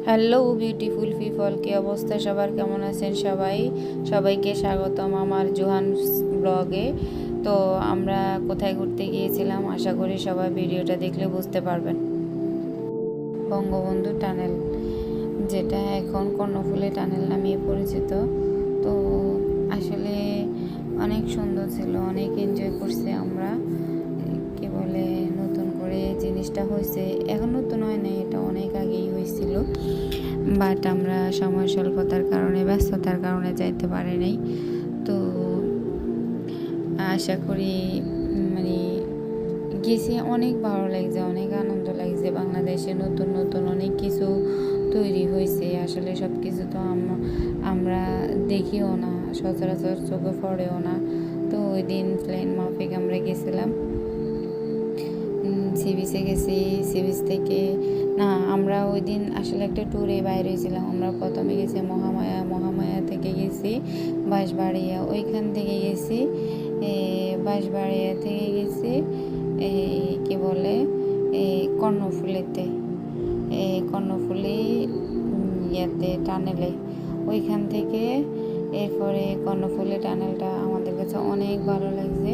Hello beautiful people, কি অবস্থা সবার? কেমন আছেন সবাই? সবাইকে স্বাগতম আমার জোহান ব্লগে। তো আমরা কোথায় ঘুরতে গিয়েছিলাম আশা করি সবাই ভিডিওটা দেখলে বুঝতে পারবেন। বঙ্গবন্ধু টানেল, যেটা এখন কর্ণফুলী টানেল নামে পরিচিত। তো আসলে অনেক সুন্দর ছিল, অনেক এনজয় করছি আমরা। কি বলে, নতুন করে জিনিসটা হয়েছে, এখন নতুন হয় না, এটা অনেক আগেই হয়েছিল, বাট আমরা সময় স্বল্পতার কারণে, ব্যস্ততার কারণে যাইতে পারি নাই। তো আশা করি মানে গেছি, অনেক ভালো লাগছে, অনেক আনন্দ লাগছে। বাংলাদেশে নতুন নতুন অনেক কিছু তৈরি হয়েছে, আসলে সব কিছু তো আমরা দেখিও না, সচরাচর চোখে পড়েও না। তো ওই দিন প্ল্যান মাফিক আমরা গেছিলাম, সি বিচে গেছি। সি বিচ থেকে না, আমরা ওই দিন আসলে একটা ট্যুরে বাইরে হয়েছিলাম। আমরা প্রথমে গেছি মহামায়া থেকে গেছি বাঁশবাড়িয়া, ওইখান থেকে গেছি বাঁশবাড়িয়া থেকে গেছি কি বলে কর্ণফুলীতে, কর্ণফুলী ইয়াতে টানেলে, ওইখান থেকে এরপরে কর্ণফুলী টানেলটা আমাদের কাছে অনেক ভালো লাগছে,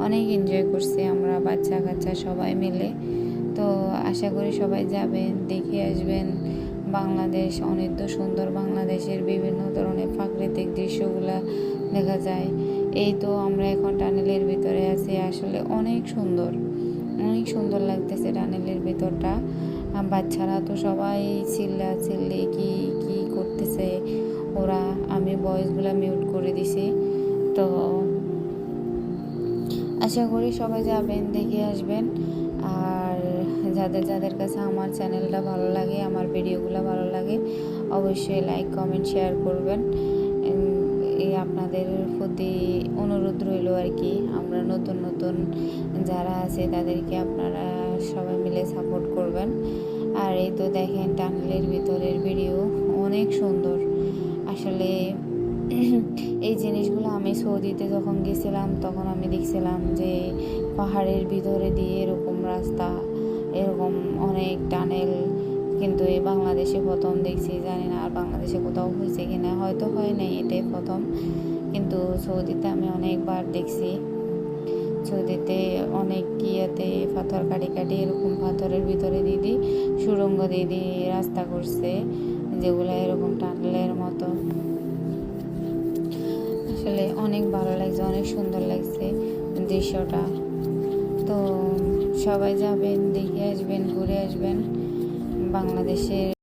অনেক এনজয় করছি আমরা বাচ্চা কাচ্চা সবাই মিলে। তো আশা করি সবাই যাবেন, দেখে আসবেন। বাংলাদেশ অনেক সুন্দর, বাংলাদেশের বিভিন্ন ধরনের প্রাকৃতিক দৃশ্যগুলা দেখা যায়। এই তো আমরা এখন টানেলের ভিতরে আছি, আসলে অনেক সুন্দর, অনেক সুন্দর লাগতেছে টানেলের ভিতরটা। বাচ্চারা তো সবাই চিল্লি কি কি করতেছে ওরা, আমি ভয়েসগুলো মিউট করে দিছি। তো আশা করি সবাই যাবেন, দেখে আসবেন। আর যাদের যাদের কাছে আমার চ্যানেলটা ভালো লাগে, আমার ভিডিওগুলো ভালো লাগে, অবশ্যই লাইক কমেন্ট শেয়ার করবেন। এই আপনাদের প্রতি অনুরোধ রইল আর কি। আমরা নতুন নতুন যারা আছে তাদেরকে আপনারা সবাই মিলে সাপোর্ট করবেন। আর এই তো দেখেন টানেলের ভিতরের ভিডিও অনেক সুন্দর আসলে। এই জিনিসগুলো আমি সৌদিতে যখন গেছিলাম তখন আমি দেখছিলাম যে পাহাড়ের ভিতরে দিয়ে এরকম রাস্তা, এরকম অনেক টানেল, কিন্তু এই বাংলাদেশে প্রথম দেখছি। জানি না আর বাংলাদেশে কোথাও হয়েছে কিনা, হয়তো হয় নাই, এটাই প্রথম। কিন্তু সৌদিতে আমি অনেকবার দেখছি। সৌদিতে অনেক ইয়েতে পাথর কাটি এরকম পাথরের ভিতরে দিদি সুড়ঙ্গ দিয়ে রাস্তা করছে, যেগুলো এরকম টানেলের মতো। আসলে অনেক ভালো লাগছে, অনেক সুন্দর লাগছে দৃশ্যটা। তো সবাই যাবেন, দেখে আসবেন, ঘুরে আসবেন বাংলাদেশের